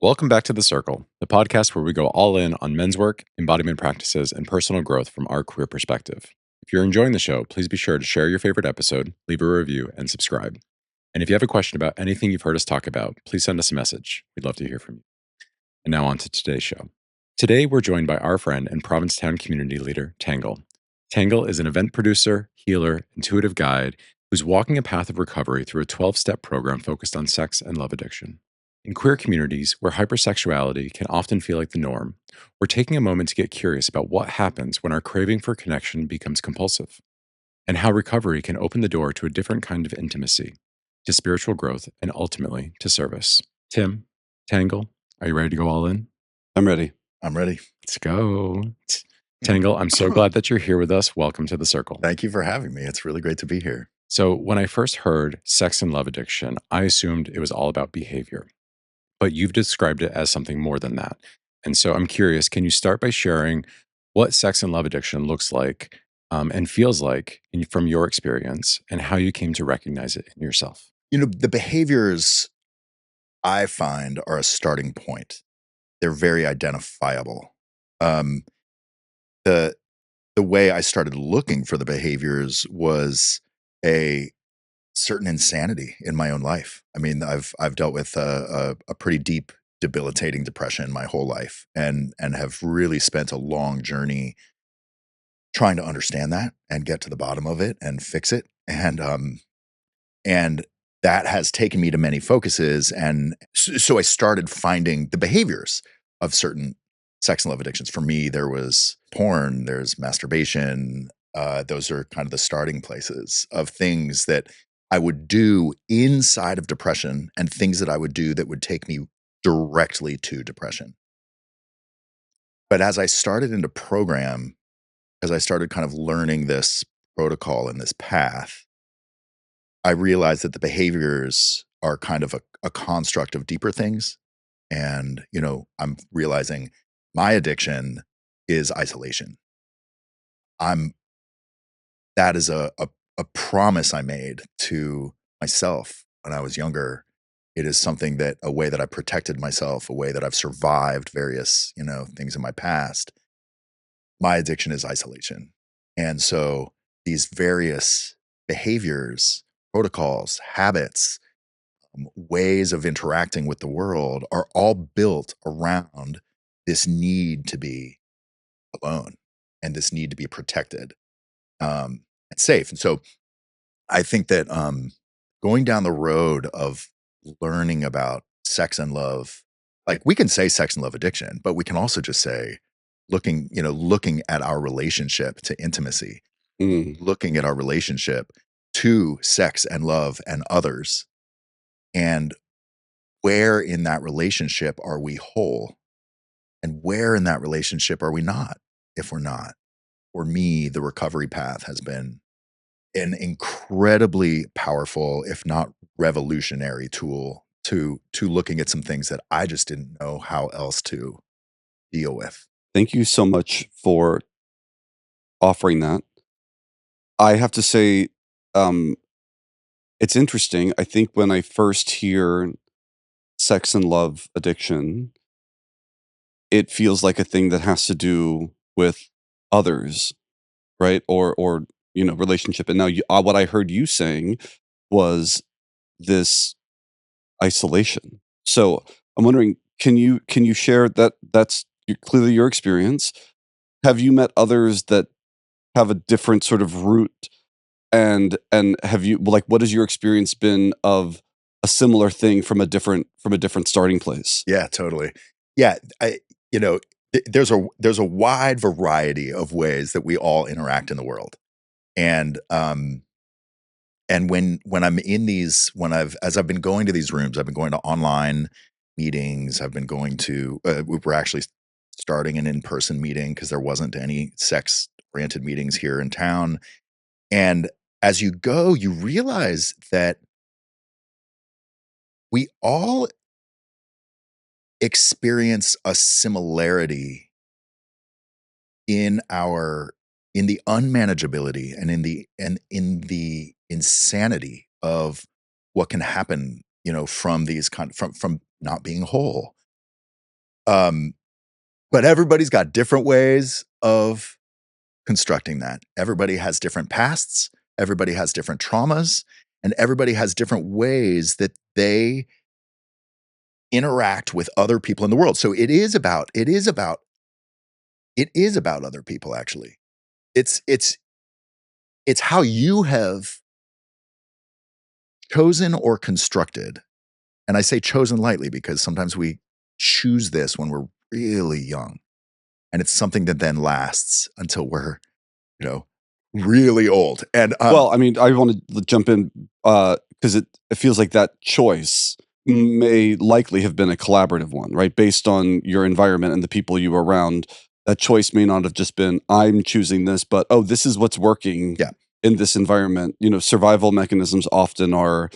Welcome back to The Circle, the podcast where we go all in on men's work, embodiment practices, and personal growth from our queer perspective. If you're enjoying the show, please be sure to share your favorite episode, leave a review, and subscribe. And if you have a question about anything you've heard us talk about, please send us a message. We'd love to hear from you. And now on to today's show. Today, we're joined by our friend and Provincetown community leader, Tangle. Tangle is an event producer, healer, intuitive guide who's walking a path of recovery through a 12-step program focused on sex and love addiction. In queer communities where hypersexuality can often feel like the norm, we're taking a moment to get curious about what happens when our craving for connection becomes compulsive, and how recovery can open the door to a different kind of intimacy, to spiritual growth, and ultimately to service. Tim, Tangle, are you ready to go all in? I'm ready. I'm ready. Let's go. Tangle, I'm so glad that you're here with us. Welcome to The Circle. Thank you for having me. It's really great to be here. So, when I first heard sex and love addiction, I assumed it was all about behavior. But you've described it as something more than that. And so I'm curious, can you start by sharing what sex and love addiction looks like and feels like from your experience and how you came to recognize it in yourself? The behaviors I find are a starting point. They're very identifiable. Um, the the way I started looking for the behaviors was a certain insanity in my own life. I mean, I've dealt with a pretty deep, debilitating depression my whole life, and have really spent a long journey trying to understand that and get to the bottom of it and fix it. And that has taken me to many focuses. And so I started finding the behaviors of certain sex and love addictions. For me, there was porn, there's masturbation. Those are kind of the starting places of things that I would do inside of depression and things that I would do that would take me directly to depression. But as I started into program, as I started kind of learning this protocol and this path, I realized that the behaviors are kind of a construct of deeper things. And, I'm realizing my addiction is isolation. I'm that is a promise I made to myself when I was younger. It is something that a way that I protected myself, a way that I've survived various, things in my past. My addiction is isolation. And so these various behaviors, protocols, habits, ways of interacting with the world are all built around this need to be alone and this need to be protected and safe. And so I think that going down the road of learning about sex and love, like we can say sex and love addiction, but we can also just say looking at our relationship to intimacy, looking at our relationship to sex and love and others, and where in that relationship are we whole and where in that relationship are we not, if we're not. For me, the recovery path has been an incredibly powerful, if not revolutionary tool to looking at some things that I just didn't know how else to deal with. Thank you so much for offering that. I have to say, um, it's interesting. I think when I first hear sex and love addiction, it feels like a thing that has to do with others, right? Or relationship. And now, what I heard you saying was this isolation. So I'm wondering, can you share that? That's clearly your experience. Have you met others that have a different sort of route, and have you, like, what has your experience been of a similar thing from a different starting place? Yeah, totally. Yeah, there's a wide variety of ways that we all interact in the world. And when I'm in these, as I've been going to these rooms, I've been going to online meetings. I've been going to we were actually starting an in-person meeting because there wasn't any sex-oriented meetings here in town. And as you go, you realize that we all experience a similarity in the unmanageability and in the insanity of what can happen, from these from not being whole, But everybody's got different ways of constructing that. Everybody has different pasts, everybody has different traumas, and everybody has different ways that they interact with other people in the world. So it is about other people, actually. It's how you have chosen or constructed. And I say chosen lightly because sometimes we choose this when we're really young. And it's something that then lasts until we're, really old. And Well, I mean, I want to jump in because it feels like that choice may likely have been a collaborative one, right? Based on your environment and the people you were around. That choice may not have just been, I'm choosing this, but this is what's working Yeah. in this environment. Survival mechanisms often are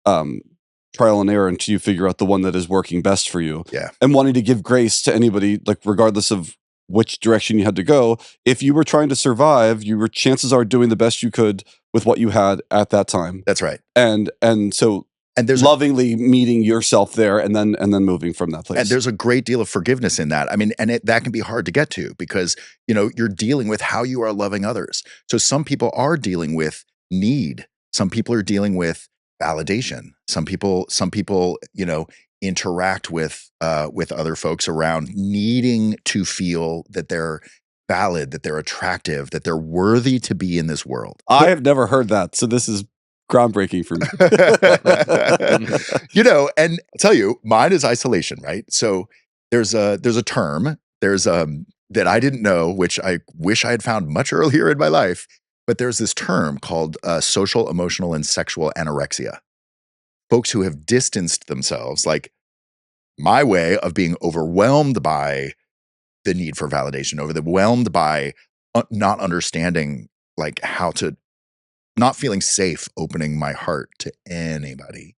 trial and error until you figure out the one that is working best for you. Yeah. And wanting to give grace to anybody, like regardless of which direction you had to go. If you were trying to survive, you were chances are doing the best you could with what you had at that time. That's right. And so there's lovingly meeting yourself there and then moving from that place. And there's a great deal of forgiveness in that. I mean, and that can be hard to get to because, you're dealing with how you are loving others. So some people are dealing with need. Some people are dealing with validation. Some people, interact with other folks around needing to feel that they're valid, that they're attractive, that they're worthy to be in this world. I have never heard that. So this is groundbreaking for me. And I'll tell you, mine is isolation, right? So there's a term, that I didn't know, which I wish I had found much earlier in my life, but there's this term called social, emotional, and sexual anorexia. Folks who have distanced themselves, like my way of being overwhelmed by the need for validation, overwhelmed by not understanding like how to, not feeling safe opening my heart to anybody.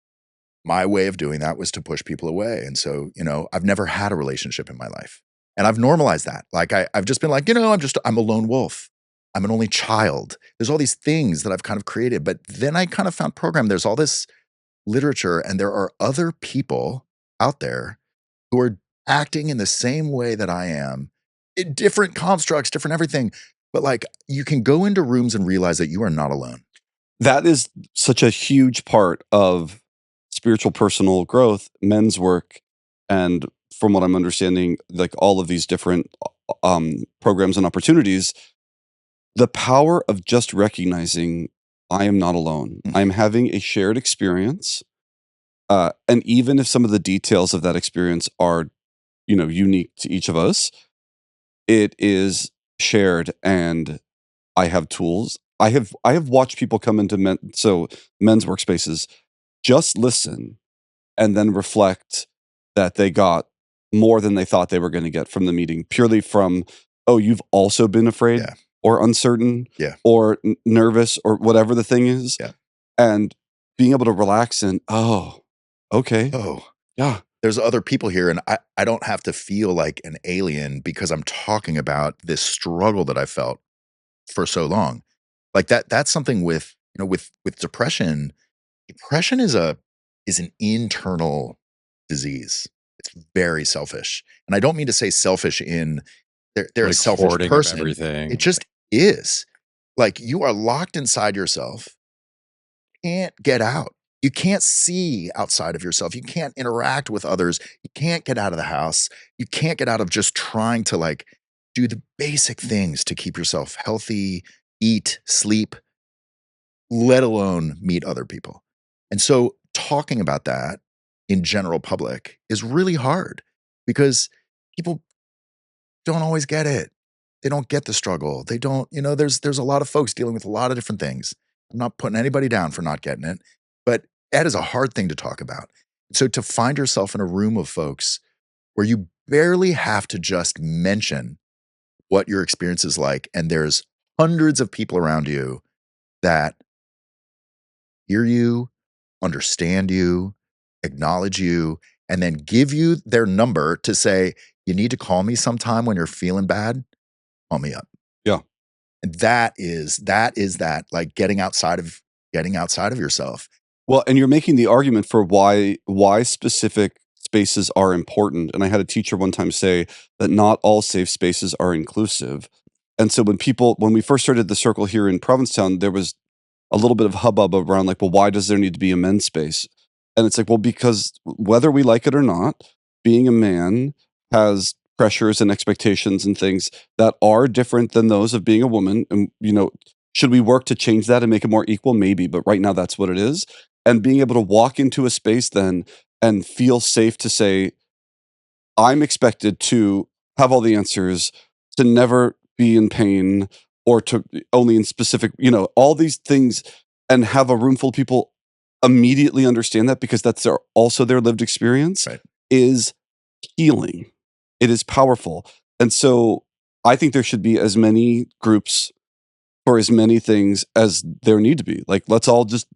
My way of doing that was to push people away. And so, I've never had a relationship in my life. And I've normalized that. Like I've just been like, I'm a lone wolf. I'm an only child. There's all these things that I've kind of created. But then I kind of found there's all this literature and there are other people out there who are acting in the same way that I am, in different constructs, different everything. But like you can go into rooms and realize that you are not alone. That is such a huge part of spiritual personal growth, men's work, and from what I'm understanding, like all of these different programs and opportunities, the power of just recognizing I am not alone. Mhm. I'm having a shared experience. And even if some of the details of that experience are, unique to each of us, it is shared and I have tools. I have watched people come into men's workspaces, just listen and then reflect that they got more than they thought they were going to get from the meeting, purely from, you've also been afraid Yeah. or uncertain Yeah. or nervous or whatever the thing is. Yeah. And being able to relax and, okay. Oh, Yeah. there's other people here and I don't have to feel like an alien because I'm talking about this struggle that I felt for so long. Like that's something with, with depression. Depression is an internal disease. It's very selfish. And I don't mean to say selfish in they're a Like selfish hoarding of person. everything. It just is. Like you are locked inside yourself, can't get out. You can't see outside of yourself. You can't interact with others. You can't get out of the house. You can't get out of just trying to like do the basic things to keep yourself healthy, eat, sleep, let alone meet other people. And so talking about that in general public is really hard because people don't always get it. They don't get the struggle. They don't, there's a lot of folks dealing with a lot of different things. I'm not putting anybody down for not getting it, but that is a hard thing to talk about. So to find yourself in a room of folks where you barely have to just mention what your experience is like, and there's hundreds of people around you that hear you, understand you, acknowledge you, and then give you their number to say, you need to call me sometime when you're feeling bad, call me up. Yeah. And that is that like getting outside of yourself. Well, and you're making the argument for why specific spaces are important. And I had a teacher one time say that not all safe spaces are inclusive. And so when we first started the circle here in Provincetown, there was a little bit of hubbub around like, well, why does there need to be a men's space? And it's like, well, because whether we like it or not, being a man has pressures and expectations and things that are different than those of being a woman. And, should we work to change that and make it more equal? Maybe, but right now that's what it is. And being able to walk into a space then and feel safe to say, I'm expected to have all the answers, to never be in pain, or to only in specific, all these things, and have a room full of people immediately understand that because that's also their lived experience Right. is healing. It is powerful. And so I think there should be as many groups for as many things as there need to be. Like, let's all just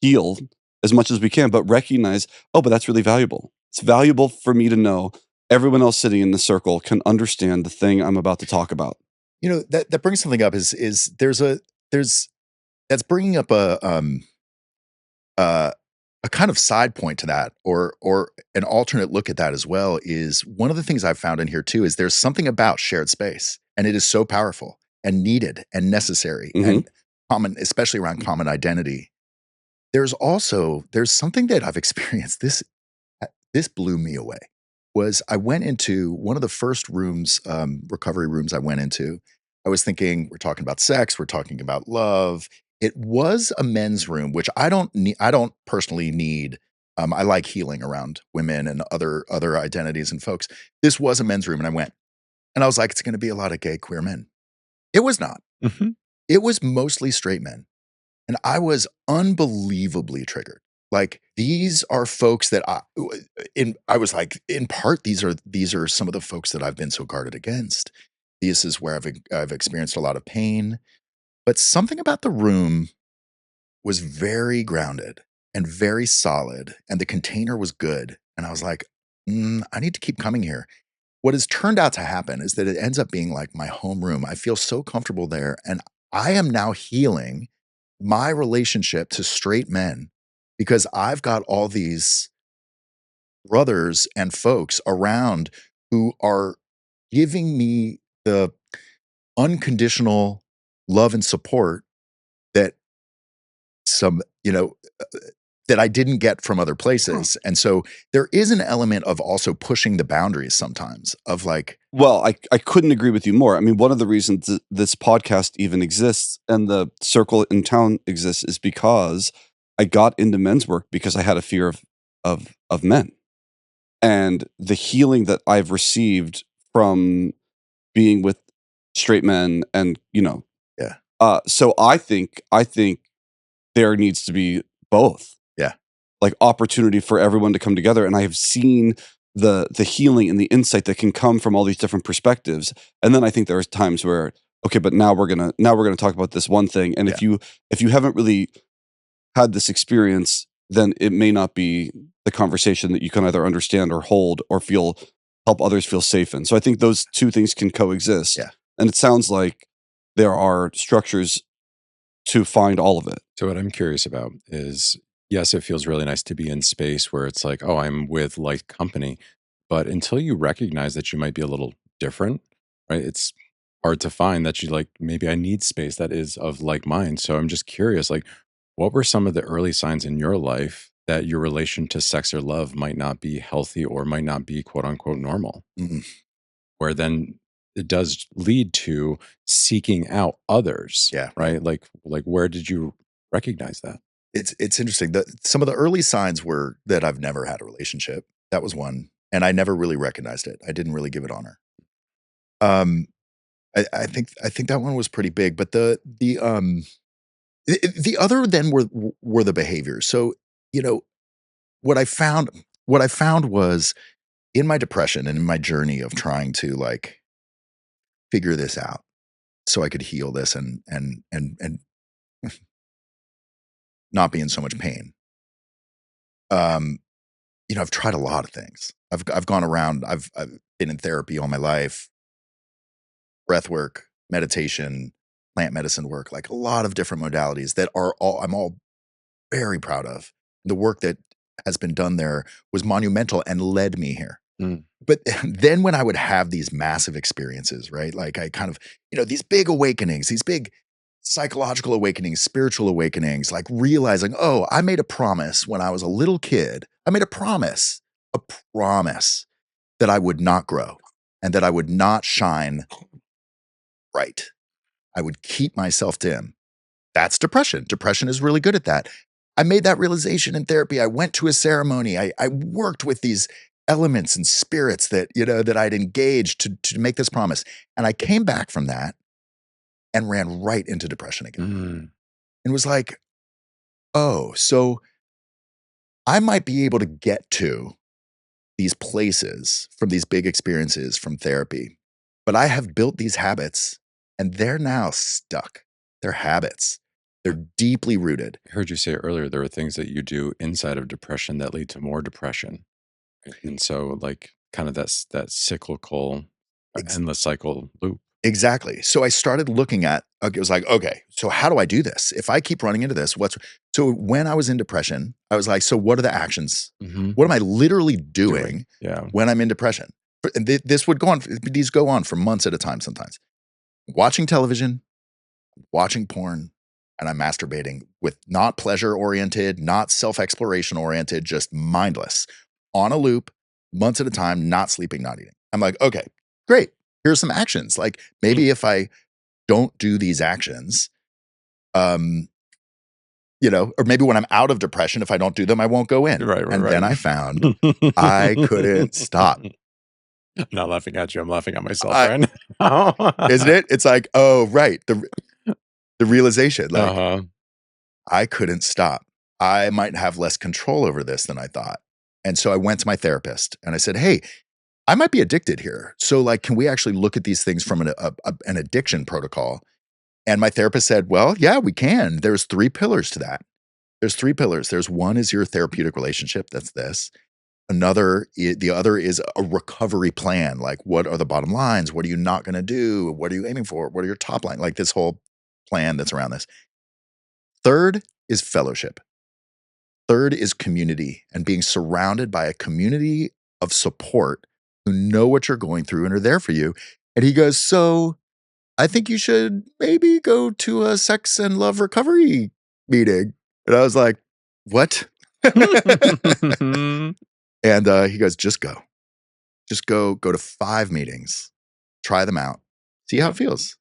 heal as much as we can, but recognize, but that's really valuable. It's valuable for me to know everyone else sitting in the circle can understand the thing I'm about to talk about. That brings something up is there's that's bringing up uh, a kind of side point to that, or an alternate look at that as well. Is one of the things I've found in here too is there's something about shared space, and it is so powerful and needed and necessary Mhm. and common, especially around common identity. There's something that I've experienced. This blew me away. Was I went into one of the first rooms, recovery rooms I went into. I was thinking, we're talking about sex, we're talking about love. It was a men's room, which I don't need. I don't personally need. I like healing around women and other identities and folks. This was a men's room, and I went, and I was like, it's going to be a lot of gay queer men. It was not. Mhm. It was mostly straight men. And I was unbelievably triggered. Like, these are folks that I was like, in part, these are some of the folks that I've been so guarded against. This is where I've experienced a lot of pain. But something about the room was very grounded and very solid, and the container was good. And I was like, I need to keep coming here. What has turned out to happen is that it ends up being like my homeroom. I feel so comfortable there, and I am now healing my relationship to straight men because I've got all these brothers and folks around who are giving me the unconditional love and support that some, that I didn't get from other places. And so there is an element of also pushing the boundaries sometimes of like, Well, I couldn't agree with you more. I mean, one of the reasons this podcast even exists and the circle in town exists is because I got into men's work because I had a fear of men. And the healing that I've received from being with straight men and, yeah, so I think there needs to be both. yeah, Like opportunity for everyone to come together, and I have seen the healing and the insight that can come from all these different perspectives. And then I think there's times where, okay, but now we're gonna talk about this one thing. And yeah, if you haven't really had this experience, then it may not be the conversation that you can either understand or hold or help others feel safe in. So I think those two things can coexist. yeah. And it sounds like there are structures to find all of it. So what I'm curious about is, yes, it feels really nice to be in space where it's like, oh, I'm with like company. But until you recognize that you might be a little different, right? It's hard to find that you like, maybe I need space that is of like mind. So I'm just curious, like, what were some of the early signs in your life that your relation to sex or love might not be healthy or might not be quote unquote normal? Mhm. Where then it does lead to seeking out others, Yeah, right. right? Like where did you recognize that? It's interesting. Some of the early signs were that I've never had a relationship. That was one, and I never really recognized it. I didn't really give it honor. Um, I think that one was pretty big, but the other then were the behaviors. So, you know, what I found what I found was in my depression and in my journey of trying to like figure this out so I could heal this and not be in so much pain. Um, I've tried a lot of things. I've gone around. I've been in therapy all my life, breath work, meditation, plant medicine work, like a lot of different modalities that are all I'm all very proud of. The work that has been done there was monumental and led me here. Mm. But then when I would have these massive experiences, right? Like I kind of, these big awakenings, these big psychological awakenings, spiritual awakenings, like realizing, oh, I made a promise when I was a little kid. I made a promise that I would not grow and that I would not shine bright. I would keep myself dim. That's depression. Depression is really good at that. I made that realization in therapy. I went to a ceremony. I worked with these elements and spirits that, that I'd engaged to make this promise. And I came back from that and ran right into depression again. Mm. And was like, oh, so I might be able to get to these places from these big experiences from therapy, but I have built these habits and they're now stuck. They're habits. They're deeply rooted. I heard you say earlier there are things that you do inside of depression that lead to more depression. And so, like, kind of that cyclical, Ex- endless cycle loop. Exactly. So I started looking at, it was like, okay, so how do I do this? If I keep running into this, so when I was in depression, I was like, so what are the actions? Mm-hmm. What am I literally doing Yeah. when I'm in depression? And this would go on, these go on for months at a time sometimes. Watching television, watching porn, and I'm masturbating with not pleasure oriented, not self exploration oriented, just mindless on a loop, months at a time, not sleeping, not eating. I'm like, okay, great. Here's some actions. Like maybe if I don't do these actions, or maybe when I'm out of depression, if I don't do them, I won't go in. Right. Then I found I couldn't stop. I'm not laughing at you. I'm laughing at myself I- right now. Isn't it? It's like, oh, right. The realization, like, Uh-huh. I couldn't stop. I might have less control over this than I thought. And so I went to my therapist and I said, hey, I might be addicted here. So, like, can we actually look at these things from an addiction protocol? And my therapist said, well, yeah, we can. There's 3 pillars to that. There's 3 pillars. There's one is your therapeutic relationship. That's this. The other is a recovery plan. Like, what are the bottom lines? What are you not going to do? What are you aiming for? What are your top line? Like this whole plan that's around this. Third is fellowship. Third is community and being surrounded by a community of support who know what you're going through and are there for you. And he goes, so I think you should maybe go to a sex and love recovery meeting. And I was like, what? And he goes, just go. Just go to 5 meetings, try them out, see how it feels,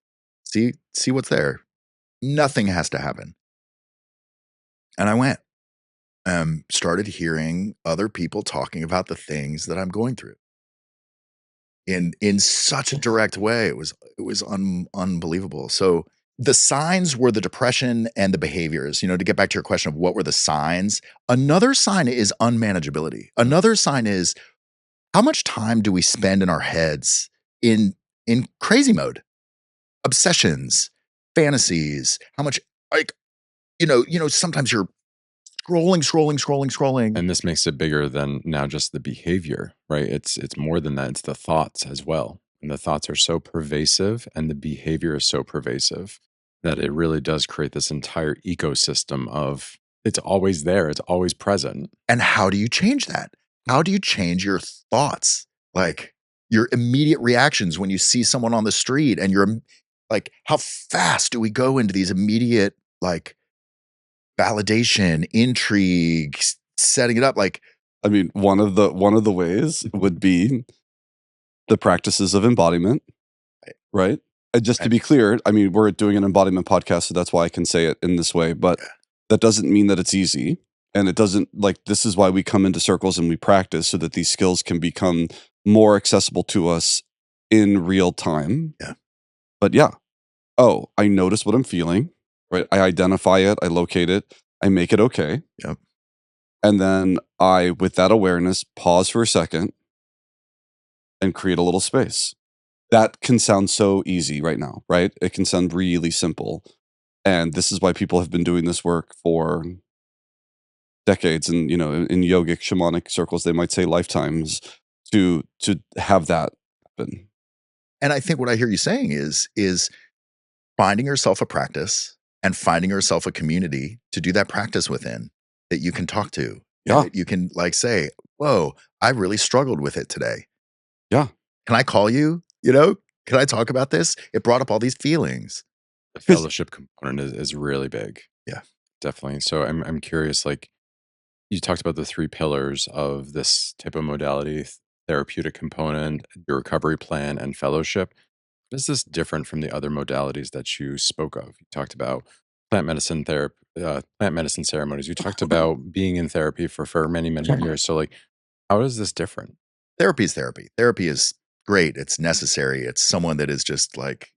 see what's there. Nothing has to happen. And I went, started hearing other people talking about the things that I'm going through in such a direct way. It was unbelievable. So the signs were the depression and the behaviors. To get back to your question of what were the signs, another sign is unmanageability. Another sign is how much time do we spend in our heads in crazy mode, obsessions, fantasies, how much, like, sometimes you're scrolling. And this makes it bigger than now just the behavior, right? It's more than that. It's the thoughts as well. And the thoughts are so pervasive and the behavior is so pervasive that it really does create this entire ecosystem of it's always there. It's always present. And how do you change that? How do you change your thoughts? Like your immediate reactions when you see someone on the street and you're like, how fast do we go into these immediate, like, validation, intrigue, setting it up? Like, I mean, one of the ways would be the practices of embodiment, right? And just to be clear, I mean, we're doing an embodiment podcast, so that's why I can say it in this way, but that doesn't mean that it's easy. And it doesn't, like, this is why we come into circles and we practice so that these skills can become more accessible to us in real time. Yeah. But yeah. Oh, I notice what I'm feeling, right? I identify it, I locate it, I make it okay. Yep. And then I, with that awareness, pause for a second and create a little space. That can sound so easy right now, right? It can sound really simple. And this is why people have been doing this work for decades. And, in yogic, shamanic circles, they might say lifetimes to have that happen. And I think what I hear you saying is finding yourself a practice and finding yourself a community to do that practice within that you can talk to Yeah. And that you can like say, whoa, I really struggled with it today. Yeah. Can I call you? You know, can I talk about this? It brought up all these feelings. The 'Cause fellowship component is really big. Yeah. Definitely. So I'm curious, like you talked about the three pillars of this type of modality: therapeutic component, your recovery plan, and fellowship. Is this different from the other modalities that you spoke of? You talked about plant medicine ceremonies. You talked about being in therapy for many years. So, like, how is this different? Therapy is therapy. Therapy is great. It's necessary. It's someone that is just like,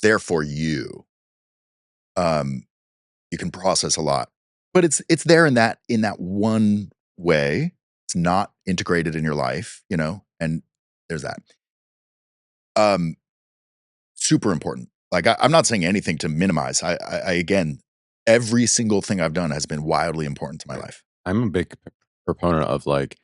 there for you. Um, you can process a lot. But it's there in that one way. It's not integrated in your life, and there's that. Um, Super important. Like I'm not saying anything to minimize. I again, every single thing I've done has been wildly important to my Right. life. I'm a big proponent of like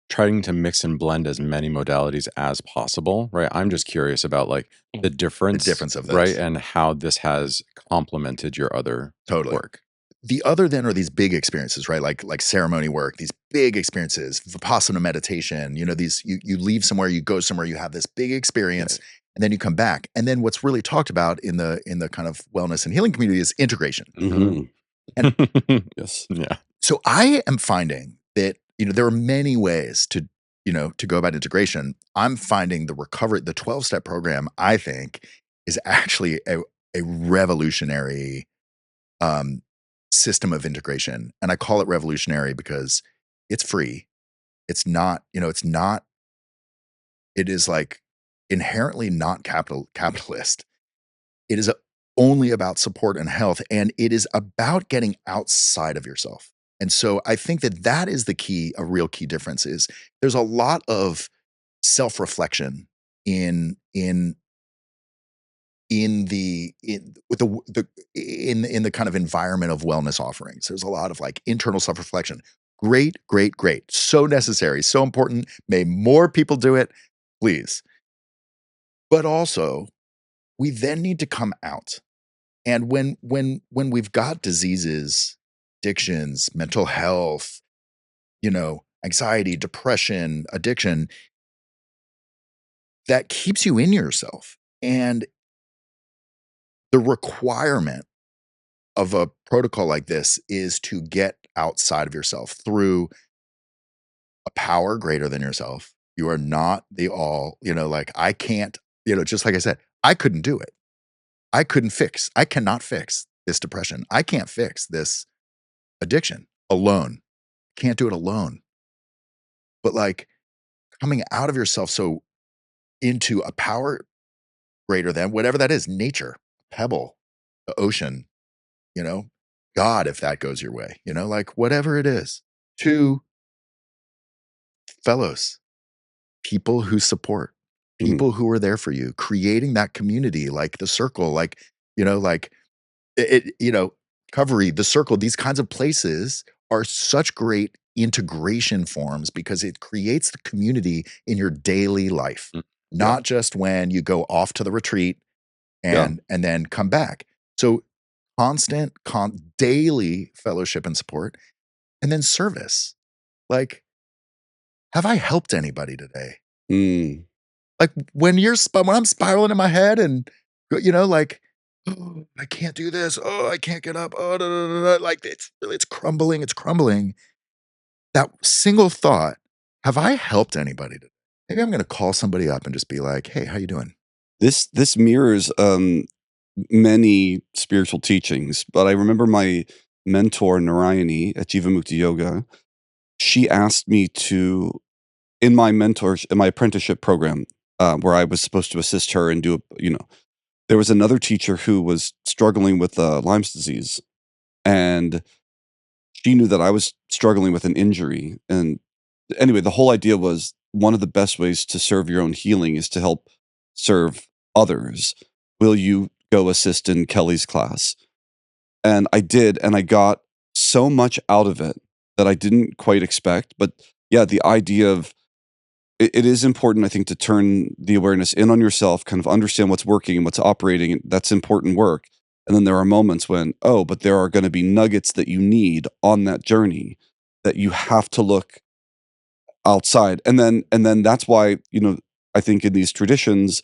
trying to mix and blend as many modalities as possible, right? I'm just curious about like the The difference, difference of right? this. And how this has complemented your other Totally. work. The other then are these big experiences, right? Like ceremony work, these big experiences, Vipassana meditation, these you leave somewhere, you go somewhere, you have this big experience, Right. and then you come back. And then what's really talked about in the kind of wellness and healing community is integration. Mhm. And Yes. Yeah. so I am finding that, there are many ways to go about integration. I'm finding the 12-step program, I think, is actually a revolutionary um, system of integration. And I call it revolutionary because it's free. It is like inherently not capitalist. It is only about support and health. And it is about getting outside of yourself. And so I think that is a real key difference is there's a lot of self-reflection in with the kind of environment of wellness offerings. There's a lot of like internal self-reflection. Great, great, great. So necessary, so important. May more people do it, please. But also, we then need to come out. And when we've got diseases, addictions, mental health, anxiety, depression, addiction, that keeps you in yourself. And the requirement of a protocol like this is to get outside of yourself through a power greater than yourself. You are not the all, like I can't, just like I said, I couldn't do it. I cannot fix this depression. I can't fix this addiction alone. Can't do it alone. But like coming out of yourself so into a power greater than whatever that is, nature, pebble, the ocean, you know, God, if that goes your way, like whatever it is, to fellows, people who support, Mhm. people who are there for you, creating that community, like the circle, like Covery, the circle, these kinds of places are such great integration forms because it creates the community in your daily life, Mm. Yeah. not just when you go off to the retreat Yeah. and then come back. So daily fellowship and support, and then service. Like, have I helped anybody today? Mm. Like when when I'm spiraling in my head and like, oh, I can't do this. Oh, I can't get up. Oh, da, da, da, da. Like it's crumbling. It's crumbling. That single thought, have I helped anybody today? Maybe I'm going to call somebody up and just be like, hey, how you doing? This mirrors many spiritual teachings, but I remember my mentor Narayani at Jivamukti Yoga. She asked me to in my apprenticeship program, where I was supposed to assist her and there was another teacher who was struggling with Lyme's disease, and she knew that I was struggling with an injury. And anyway, the whole idea was one of the best ways to serve your own healing is to help serve others. Will you go assist in Kelly's class? And I did, and I got so much out of it that I didn't quite expect. But yeah, the idea of it is important, I think, to turn the awareness in on yourself, kind of understand what's working and what's operating. And that's important work. And then there are moments when, but there are going to be nuggets that you need on that journey that you have to look outside. And then that's why, I think in these traditions,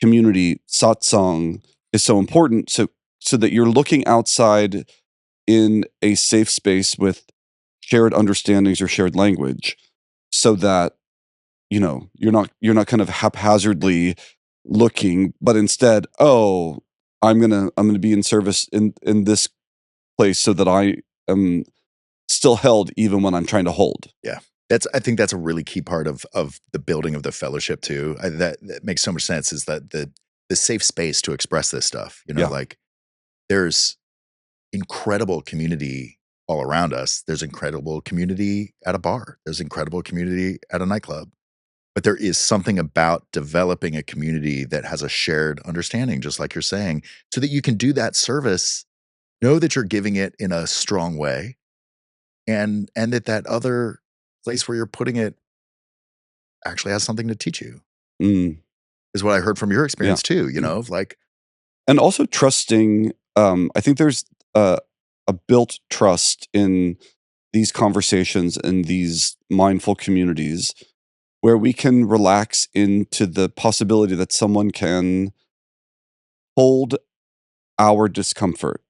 community satsang is so important. So that you're looking outside in a safe space with shared understandings or shared language, so that you're not kind of haphazardly looking, but instead, I'm gonna be in service in this place so that I am still held even when I'm trying to hold. Yeah. I think that's a really key part of the building of the fellowship too. That makes so much sense, is that the safe space to express this stuff, Yeah. like there's incredible community all around us. There's incredible community at a bar. There's incredible community at a nightclub. But there is something about developing a community that has a shared understanding, just like you're saying, so that you can do that service, know that you're giving it in a strong way, and that other place where you're putting it actually has something to teach you, Mm, is what I heard from your yeah. experience too, Yeah. of like, And also trusting. I think there's a built trust in these conversations and these mindful communities where we can relax into the possibility that someone can hold our discomfort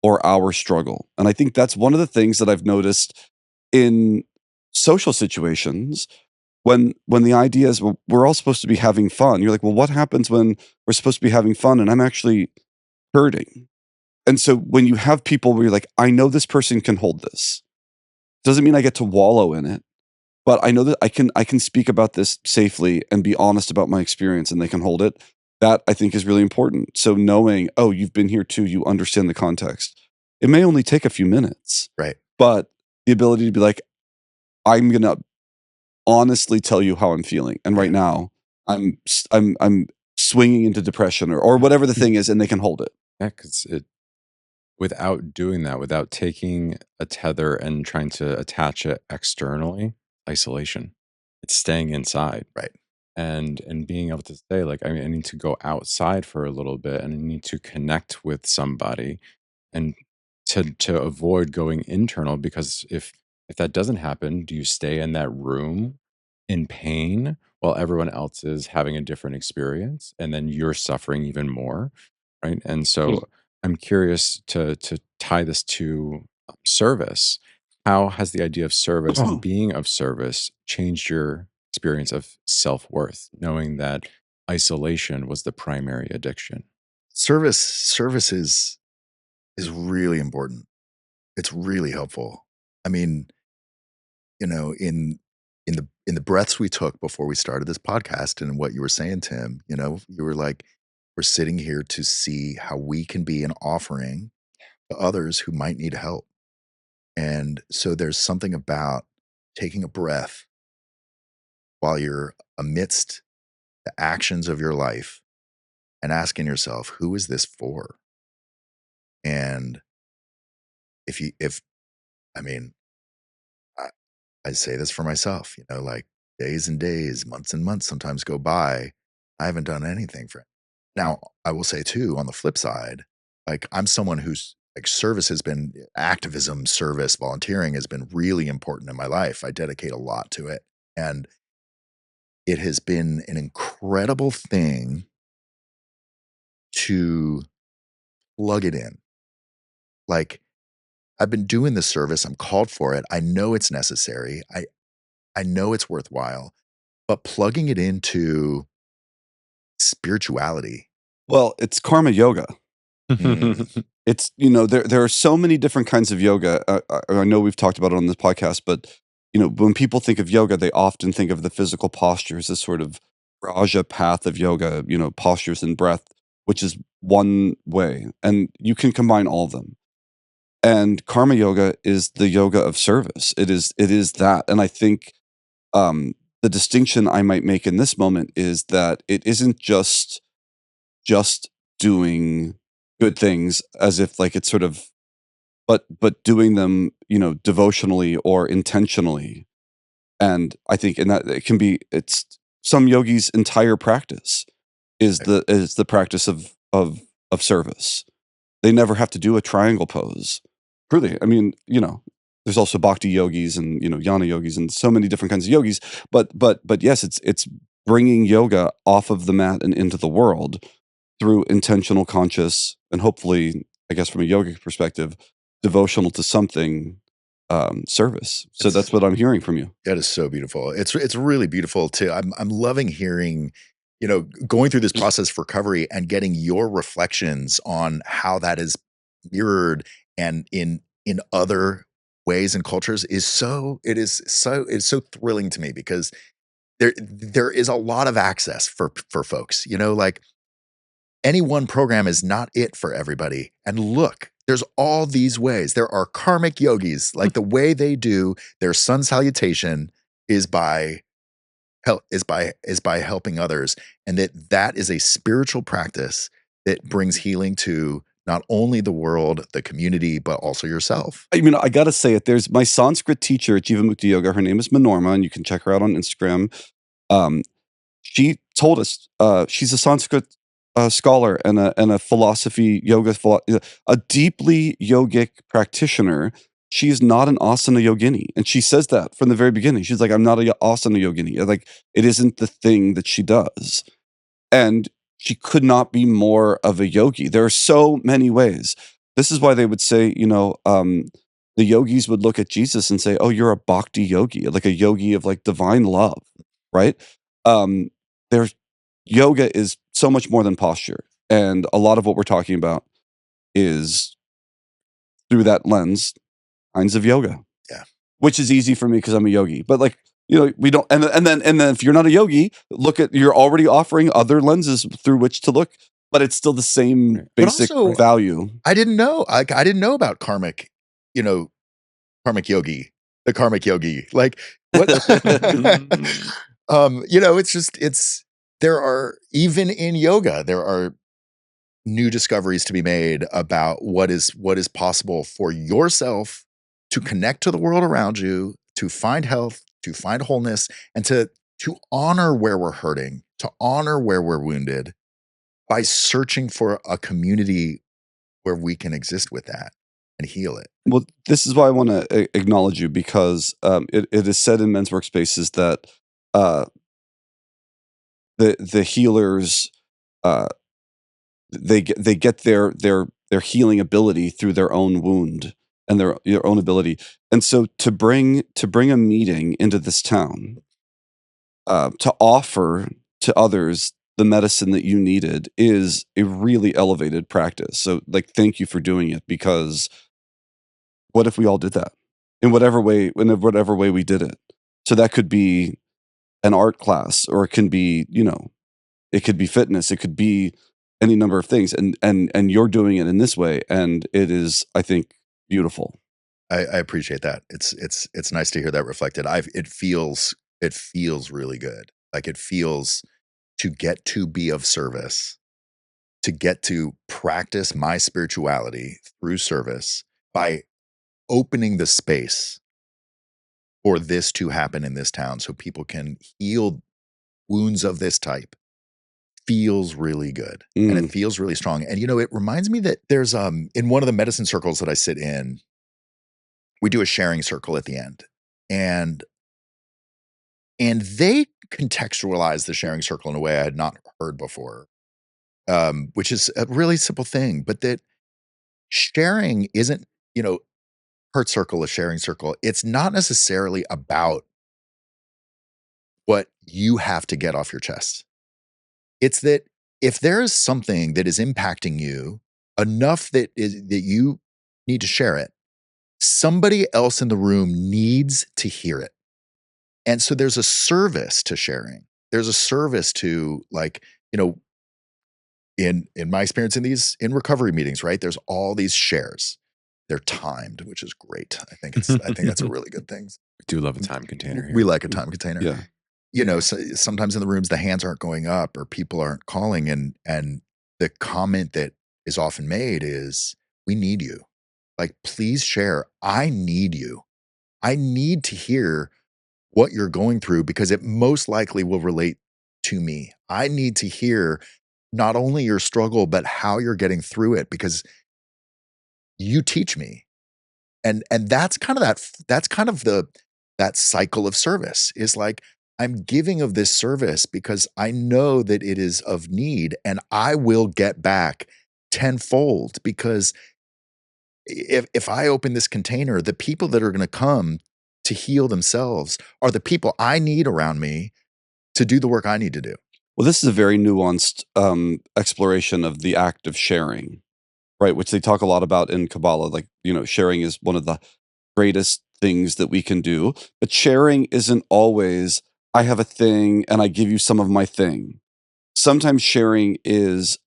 or our struggle. And I think that's one of the things that I've noticed in social situations, when the idea is, well, we're all supposed to be having fun. You're like, well, what happens when we're supposed to be having fun and I'm actually hurting? And so when you have people where you're like, I know this person can hold this. Doesn't mean I get to wallow in it, but I know that I can speak about this safely and be honest about my experience and they can hold it. That I think is really important. So knowing, you've been here too, you understand the context. It may only take a few minutes, right. but the ability to be like, I'm going to honestly tell you how I'm feeling. And right now I'm swinging into depression or whatever the thing is, and they can hold it. Yeah, because without doing that, without taking a tether and trying to attach it externally, isolation. It's staying inside. Right. And being able to say, like, I need to go outside for a little bit and I need to connect with somebody, and to avoid going internal, because if that doesn't happen, do you stay in that room in pain while everyone else is having a different experience and then you're suffering even more, right? And so I'm curious to tie this to service. How has the idea of service and being of service changed your experience of self-worth, knowing that isolation was the primary addiction? Service is really important. It's really helpful. I mean, in the breaths we took before we started this podcast and what you were saying, Tim, you were like, we're sitting here to see how we can be an offering to others who might need help. And so there's something about taking a breath while you're amidst the actions of your life and asking yourself, who is this for? And if I mean, I, I say this for myself, like days and days, months and months sometimes go by. I haven't done anything for it. Now, I will say too, on the flip side, like I'm someone who's like service has been activism, service, volunteering has been really important in my life. I dedicate a lot to it. And it has been an incredible thing to plug it in. Like I've been doing the service, I'm called for it. I know it's necessary. I know it's worthwhile, but plugging it into spirituality. Well, it's karma yoga. Mm. It's, there are so many different kinds of yoga. I know we've talked about it on this podcast, but when people think of yoga, they often think of the physical postures, this sort of Raja path of yoga, postures and breath, which is one way, and you can combine all of them. And karma yoga is the yoga of service. It is that, and I think the distinction I might make in this moment is that it isn't just doing good things as if like it's sort of, but doing them, devotionally or intentionally. And I think in that it's some yogis' entire practice is the practice of service. they never have to do a triangle pose. Truly, I mean, there's also bhakti yogis and jnana yogis and so many different kinds of yogis. But yes, it's bringing yoga off of the mat and into the world through intentional, conscious, and hopefully, I guess from a yogic perspective, devotional to something service. So that's what I'm hearing from you. That is so beautiful. It's really beautiful too. I'm loving hearing, going through this process for recovery and getting your reflections on how that is mirrored and in other ways and cultures it's so thrilling to me because there is a lot of access for folks. Like any one program is not it for everybody. And look, there's all these ways. There are karmic yogis, like the way they do their sun salutation is by helping others, and that is a spiritual practice that brings healing to not only the world, the community, but also yourself. I mean, I gotta say it. There's my Sanskrit teacher at Jivamukti Yoga. Her name is Manorma, and you can check her out on Instagram. Um, she told us she's a Sanskrit scholar and a philosophy a deeply yogic practitioner. She is not an asana yogini, and she says that from the very beginning. She's like, "I'm not a asana yogini. Like, it isn't the thing that she does." And she could not be more of a yogi. There are so many ways. This is why they would say, the yogis would look at Jesus and say, "Oh, you're a bhakti yogi, like a yogi of like divine love," right? There's yoga is so much more than posture, and a lot of what we're talking about is through that lens, kinds of yoga. Yeah. Which is easy for me because I'm a yogi. But like, we don't and then if you're not a yogi, you're already offering other lenses through which to look, but it's still the same basic also, value. I didn't know about karmic, karmic yogi, the karmic yogi. Like what there are, even in yoga, there are new discoveries to be made about what is possible for yourself to connect to the world around you, to find health, to find wholeness, and to honor where we're hurting, to honor where we're wounded by searching for a community where we can exist with that and heal it. Well, this is why I want to acknowledge you because it is said in men's workspaces that the healers they get their healing ability through their own wound and their own ability. And so to bring a meeting into this town, to offer to others the medicine that you needed is a really elevated practice. So like, thank you for doing it, because what if we all did that in whatever way we did it? So that could be an art class, or it can be, it could be fitness, it could be any number of things, and you're doing it in this way, and it is, I think, beautiful. I appreciate that. It's nice to hear that reflected. It feels really good. Like it feels to get to be of service, to get to practice my spirituality through service by opening the space for this to happen in this town so people can heal wounds of this type feels really good. And it feels really strong. And it reminds me that there's in one of the medicine circles that I sit in, we do a sharing circle at the end. And they contextualize the sharing circle in a way I had not heard before. Which is a really simple thing, but that sharing isn't, hurt circle, a sharing circle. It's not necessarily about what you have to get off your chest. It's that if there is something that is impacting you enough that you need to share it, somebody else in the room needs to hear it. And so there's a service to sharing. There's a service to, like, in my experience in recovery meetings, right? There's all these shares. They're timed, which is great. I think that's a really good thing. We do love a time container here. We like a time container. Yeah. Sometimes in the rooms the hands aren't going up or people aren't calling, and the comment that is often made is, "We need you. Like, please share. I need you. I need to hear what you're going through because it most likely will relate to me. I need to hear not only your struggle, but how you're getting through it, because you teach me. And that's kind of that cycle of service is like, I'm giving of this service because I know that it is of need, and I will get back tenfold, because if I open this container, the people that are gonna come to heal themselves are the people I need around me to do the work I need to do. Well, this is a very nuanced exploration of the act of sharing, right? Which they talk a lot about in Kabbalah. Like, sharing is one of the greatest things that we can do. But sharing isn't always, I have a thing and I give you some of my thing. Sometimes sharing is,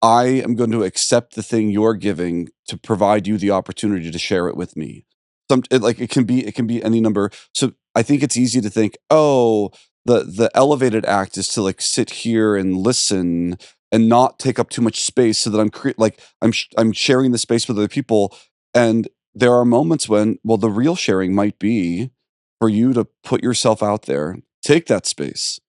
I am going to accept the thing you're giving to provide you the opportunity to share it with me. It can be any number. So I think it's easy to think, oh, the elevated act is to like sit here and listen and not take up too much space, so that I'm sharing the space with other people. And there are moments when, well, the real sharing might be for you to put yourself out there, take that space,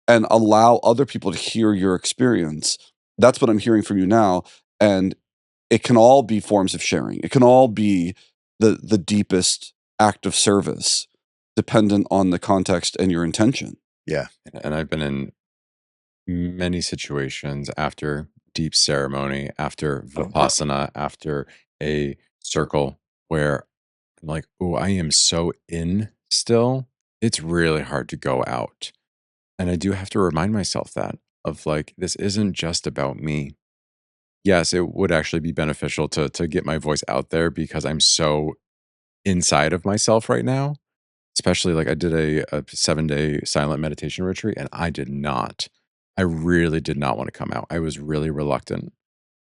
and allow other people to hear your experience. That's what I'm hearing from you now. And it can all be forms of sharing. It can all be the deepest act of service, dependent on the context and your intention. Yeah. And I've been in many situations after deep ceremony, after vipassana, after a circle where I'm like, oh, I am so in still. It's really hard to go out. And I do have to remind myself that of like, this isn't just about me. Yes, it would actually be beneficial to get my voice out there because I'm so inside of myself right now. Especially like I did a 7-day silent meditation retreat and I really did not want to come out. I was really reluctant.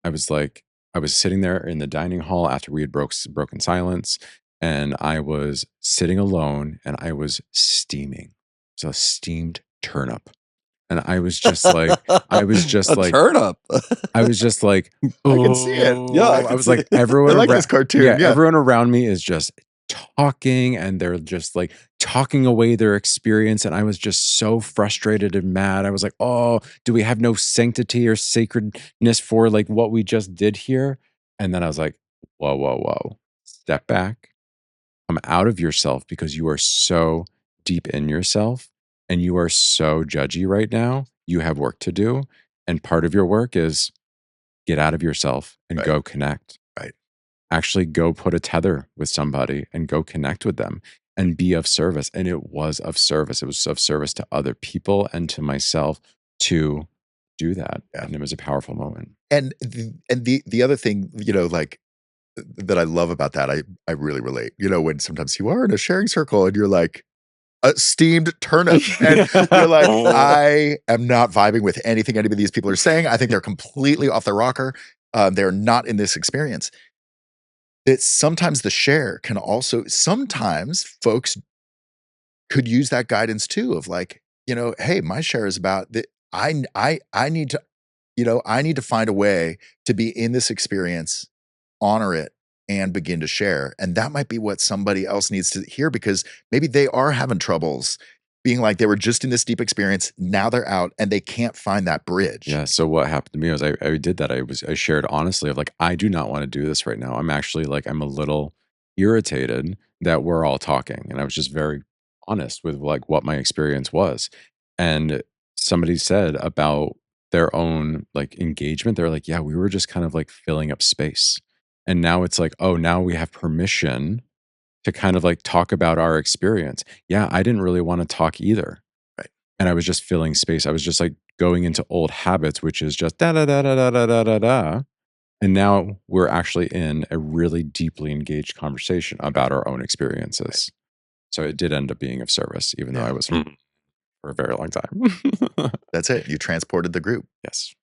I was like, I was sitting there in the dining hall after we had broken silence, and I was sitting alone and I was steaming. So steamed turnip. And I was just A like, turnip. I was just like, I can see it. Yeah, I oh, I can was see like, it. everyone I like around, this cartoon, yeah. everyone around me is just talking and they're just like talking away their experience. And I was just so frustrated and mad. I was like, oh, do we have no sanctity or sacredness for like what we just did here? And then I was like, whoa, whoa, whoa, step back, come out of yourself because you are so deep in yourself and you are so judgy right now. You have work to do. And part of your work is get out of yourself and Right. go connect. Right. Actually go put a tether with somebody and go connect with them and be of service. And it was of service. It was of service to other people and to myself to do that. Yeah. And it was a powerful moment. And the other thing, like, that I love about that, I really relate. When sometimes you are in a sharing circle and you're like, a steamed turnip, and you're like, I am not vibing with anything any of these people are saying. I think they're completely off the rocker. They're not in this experience. That sometimes the share can also, sometimes folks could use that guidance too, of like, hey, my share is about that. I need to, I need to find a way to be in this experience, honor it, and begin to share. And that might be what somebody else needs to hear, because maybe they are having troubles being like, they were just in this deep experience. Now they're out and they can't find that bridge. Yeah. So what happened to me was I did that. I shared honestly of like, I do not want to do this right now. I'm actually like, I'm a little irritated that we're all talking. And I was just very honest with like what my experience was. And somebody said about their own like engagement, they're like, yeah, we were just kind of like filling up space. And now it's like, oh, now we have permission to kind of like talk about our experience. Yeah, I didn't really want to talk either. Right. And I was just filling space. I was just like going into old habits, which is just da da da da da da da da da. And now we're actually in a really deeply engaged conversation about our own experiences. So it did end up being of service, even though I was for a very long time. That's it. You transported the group. Yes.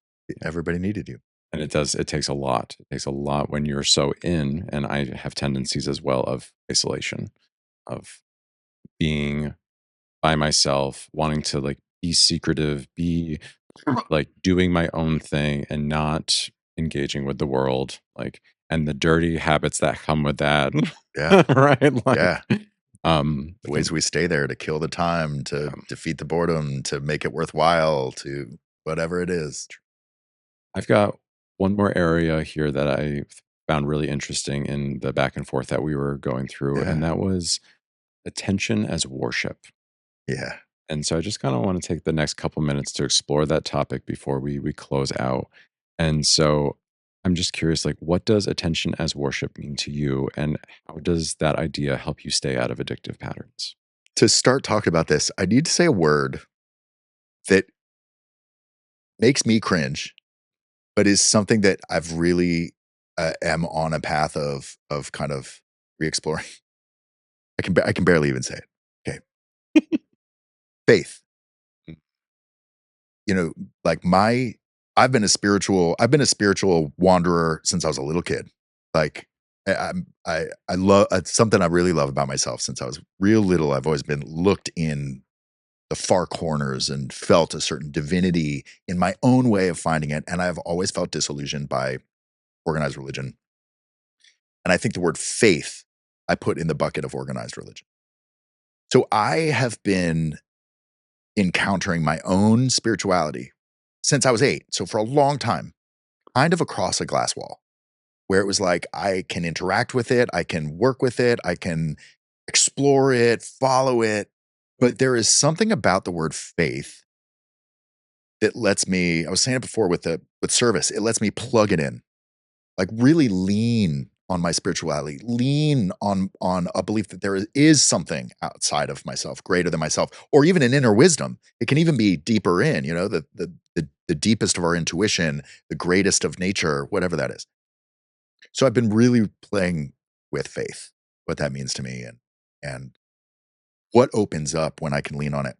Everybody needed you. And it takes a lot. It takes a lot when you're so in. And I have tendencies as well of isolation, of being by myself, wanting to like be secretive, be like doing my own thing and not engaging with the world, like, and the dirty habits that come with that. Yeah. Right. Like, Yeah. um, The ways we stay there to kill the time, to Um, defeat the boredom, to make it worthwhile, to whatever it is. I've got one more area here that I found really interesting in the back and forth that we were going through, Yeah. and that was attention as worship. Yeah. And so I just kind of want to take the next couple minutes to explore that topic before we close out. And so I'm just curious, like, what does attention as worship mean to you, and how does that idea help you stay out of addictive patterns? To start talking about this, I need to say a word that makes me cringe, but is something that I've really am on a path of kind of re-exploring. I can barely even say it. Okay, faith. Mm. You know, like I've been a spiritual wanderer since I was a little kid. Like I love it's something I really love about myself since I was real little. I've always been looked in the far corners and felt a certain divinity in my own way of finding it. And I've always felt disillusioned by organized religion. And I think the word faith I put in the bucket of organized religion. So I have been encountering my own spirituality since I was 8. So for a long time, kind of across a glass wall where it was like I can interact with it, I can work with it, I can explore it, follow it. But there is something about the word faith that lets me, I was saying it before with service, it lets me plug it in, like really lean on my spirituality, lean on a belief that there is something outside of myself, greater than myself, or even an inner wisdom. It can even be deeper in, you know, the deepest of our intuition, the greatest of nature, whatever that is. So I've been really playing with faith, what that means to me, and what opens up when I can lean on it.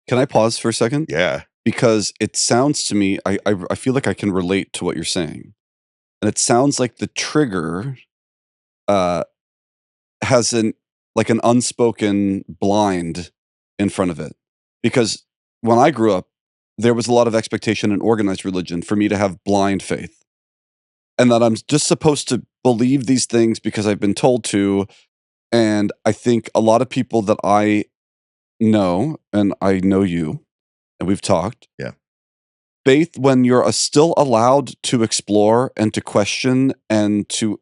Can I pause for a second? Yeah. Because it sounds to me, I feel like I can relate to what you're saying. And it sounds like the trigger uh, has an unspoken blind in front of it. Because when I grew up, there was a lot of expectation in organized religion for me to have blind faith. And that I'm just supposed to believe these things because I've been told to. And I think a lot of people that I know, and I know you, and we've talked, Yeah. faith when you're still allowed to explore and to question and to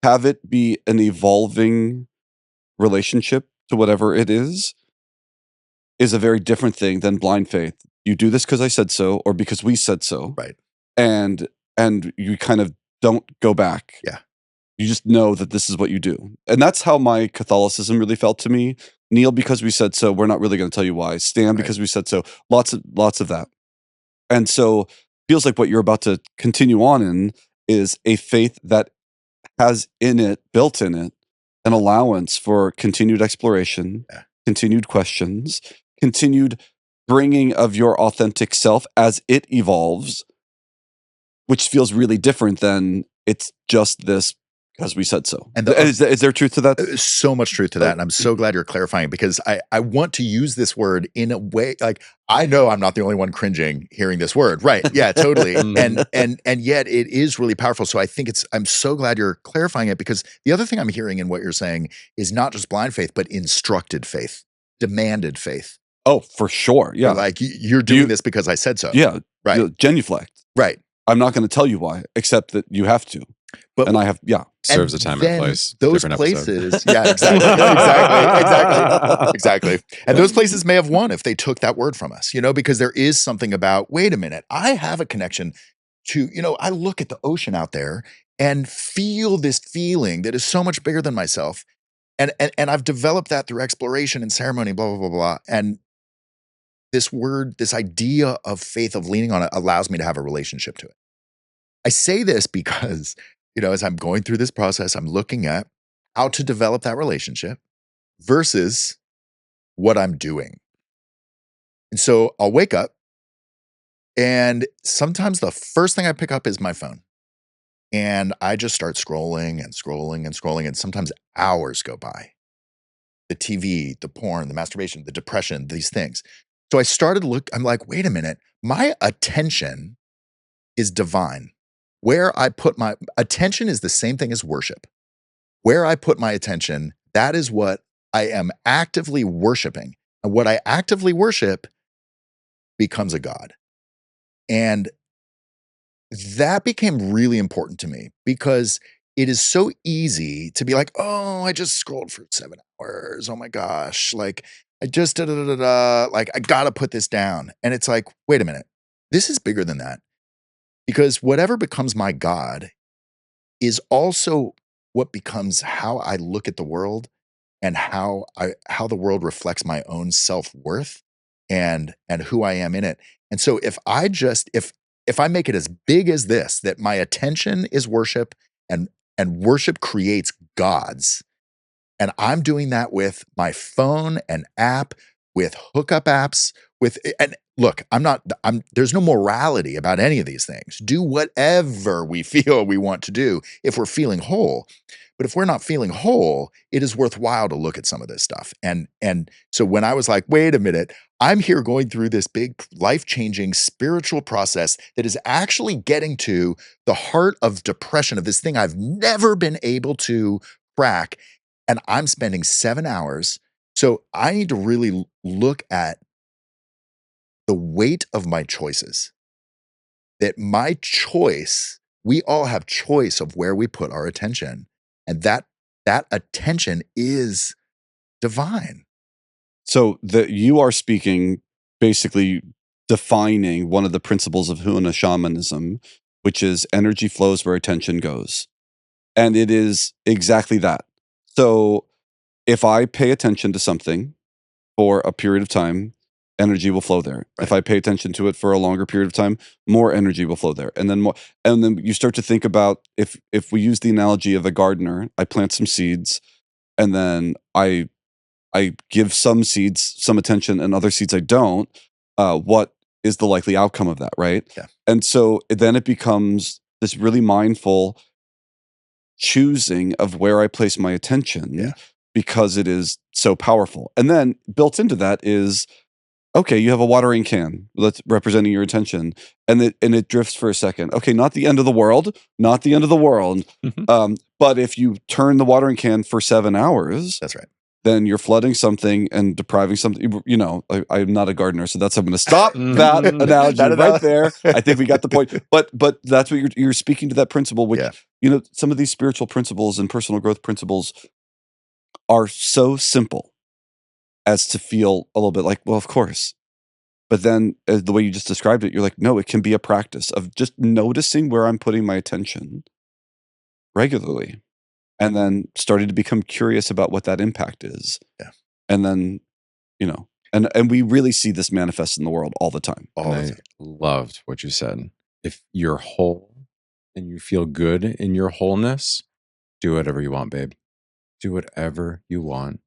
have it be an evolving relationship to whatever it is a very different thing than blind faith. You do this because I said so or because we said so. Right. And you kind of don't go back. Yeah. You just know that this is what you do. And that's how my Catholicism really felt to me. Kneel because we said so. We're not really going to tell you why. Stand Right. because we said so. Lots of that. And so feels like what you're about to continue on in is a faith that has in it, built in it, an allowance for continued exploration, Yeah. continued questions, continued bringing of your authentic self as it evolves, which feels really different than it's just this because we said so. And Is there truth to that? so much truth to that. And I'm so glad you're clarifying because I want to use this word in a way like I know I'm not the only one cringing hearing this word. Right. Yeah, totally. And yet it is really powerful. So I think I'm so glad you're clarifying it because the other thing I'm hearing in what you're saying is not just blind faith, but instructed faith, demanded faith. Oh, for sure. Yeah. Like you're doing this because I said so. Yeah. Right. Genuflect. Right. I'm not going to tell you why, except that you have to. But and I have, yeah. Serves a time and a place. Those Different places, episode. yeah, exactly. And those places may have won if they took that word from us, you know, because there is something about, wait a minute, I have a connection to, you know, I look at the ocean out there and feel this feeling that is so much bigger than myself. And I've developed that through exploration and ceremony, blah, blah, blah, blah. And this word, this idea of faith, of leaning on it, allows me to have a relationship to it. I say this because, you know, as I'm going through this process, I'm looking at how to develop that relationship versus what I'm doing. And so I'll wake up and sometimes the first thing I pick up is my phone. And I just start scrolling and scrolling and scrolling. And sometimes hours go by. The TV, the porn, the masturbation, the depression, these things. So I started I'm like, wait a minute, my attention is divine. Where I put my attention is the same thing as worship. Where I put my attention, that is what I am actively worshiping. And what I actively worship becomes a God. And that became really important to me because it is so easy to be like, oh, I just scrolled for 7 hours. Oh my gosh. Like, I just da da da da da. Like, I gotta put this down. And it's like, wait a minute. This is bigger than that. Because whatever becomes my God is also what becomes how I look at the world and how the world reflects my own self-worth and who I am in it. And so if I make it as big as this, that my attention is worship and worship creates gods, and I'm doing that with my phone and app, with hookup apps, and look, there's no morality about any of these things. Do whatever we feel we want to do if we're feeling whole. But if we're not feeling whole, it is worthwhile to look at some of this stuff. And so when I was like, wait a minute, I'm here going through this big life-changing spiritual process that is actually getting to the heart of depression, of this thing I've never been able to crack. And I'm spending 7 hours. So I need to really look at the weight of my choices. That my choice, we all have choice of where we put our attention. And that attention is divine. So you are speaking, basically defining one of the principles of Huna shamanism, which is energy flows where attention goes. And it is exactly that. So if I pay attention to something for a period of time, energy will flow there. Right. If I pay attention to it for a longer period of time, more energy will flow there. And then more, and then you start to think about, if we use the analogy of a gardener, I plant some seeds and then I give some seeds some attention and other seeds I don't. What is the likely outcome of that, right? Yeah. And so then it becomes this really mindful choosing of where I place my attention, because it is so powerful. And then built into that is, okay, you have a watering can that's representing your attention, and it drifts for a second. Okay, not the end of the world, not the end of the world. But if you turn the watering can for 7 hours, That's right. then you're flooding something and depriving something. You know, I'm not a gardener, so I'm going to stop that analogy right there. I think we got the point. But that's what you're speaking to, that principle, which, you know, some of these spiritual principles and personal growth principles are so simple as to feel a little bit like, well, of course. But then the way you just described it, you're like, no, it can be a practice of just noticing where I'm putting my attention regularly, and then starting to become curious about what that impact is. Yeah. And then, you know, and we really see this manifest in the world all the time. I loved what you said. If you're whole and you feel good in your wholeness, do whatever you want, babe. Do whatever you want.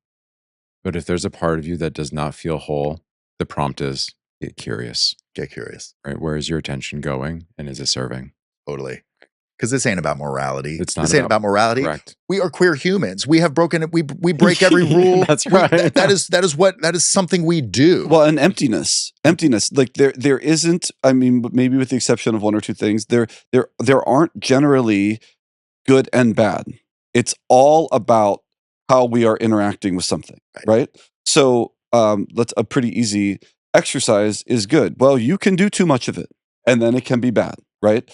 But if there's a part of you that does not feel whole, the prompt is get curious. Get curious. Right? Where is your attention going, and is it serving? Totally. Because this ain't about morality. It's not This ain't about morality. Correct. We are queer humans. We have broken it. We break every rule. That's right. That is something we do. Well, and emptiness. Like there isn't. I mean, maybe with the exception of one or two things, there aren't generally good and bad. It's all about how we are interacting with something, right? So, that's a pretty easy exercise. Is good. Well, you can do too much of it, and then it can be bad, right?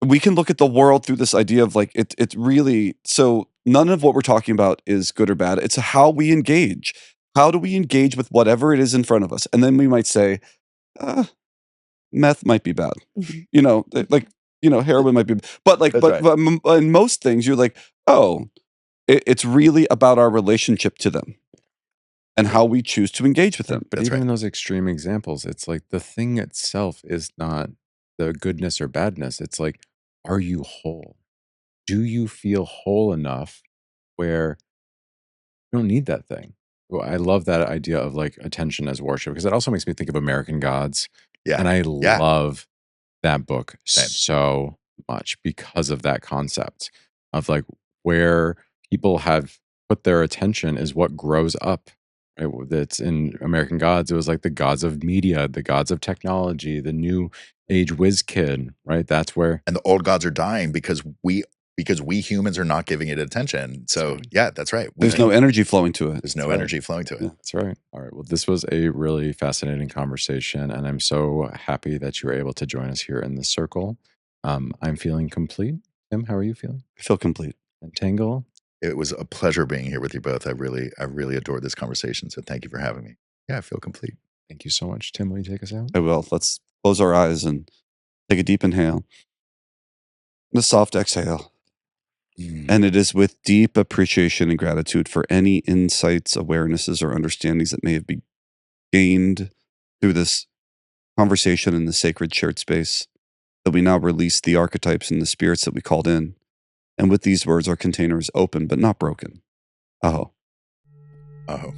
We can look at the world through this idea of like, it's really, so none of what we're talking about is good or bad. It's how we engage. How do we engage with whatever it is in front of us? And then we might say, meth might be bad. You know, like, you know, heroin might be, but like, but in most things, you're like, oh, it's really about our relationship to them and how we choose to engage with them. But even in those extreme examples, it's like the thing itself is not the goodness or badness. It's like, are you whole? Do you feel whole enough where you don't need that thing? Well, I love that idea of like attention as worship, because it also makes me think of American Gods. Yeah. And I Yeah. love that book Same. so much because of that concept of like where people have put their attention is what grows up. Right? That's in American Gods. It was like the gods of media, the gods of technology, the new age whiz kid, right? That's where. And the old gods are dying because we humans are not giving it attention. So yeah, that's right. There's no energy flowing to it. There's no energy flowing to it. Yeah, that's right. All right. Well, this was a really fascinating conversation, and I'm so happy that you were able to join us here in the circle. I'm feeling complete. Tim, how are you feeling? I feel complete. And Tangle. It was a pleasure being here with you both. I really adored this conversation. So thank you for having me. Yeah, I feel complete. Thank you so much. Tim, will you take us out? I will. Let's close our eyes and take a deep inhale and a soft exhale. And it is with deep appreciation and gratitude for any insights, awarenesses, or understandings that may have been gained through this conversation in the sacred shared space that we now release the archetypes and the spirits that we called in. And with these words, our container is open but not broken. Aho. Oh.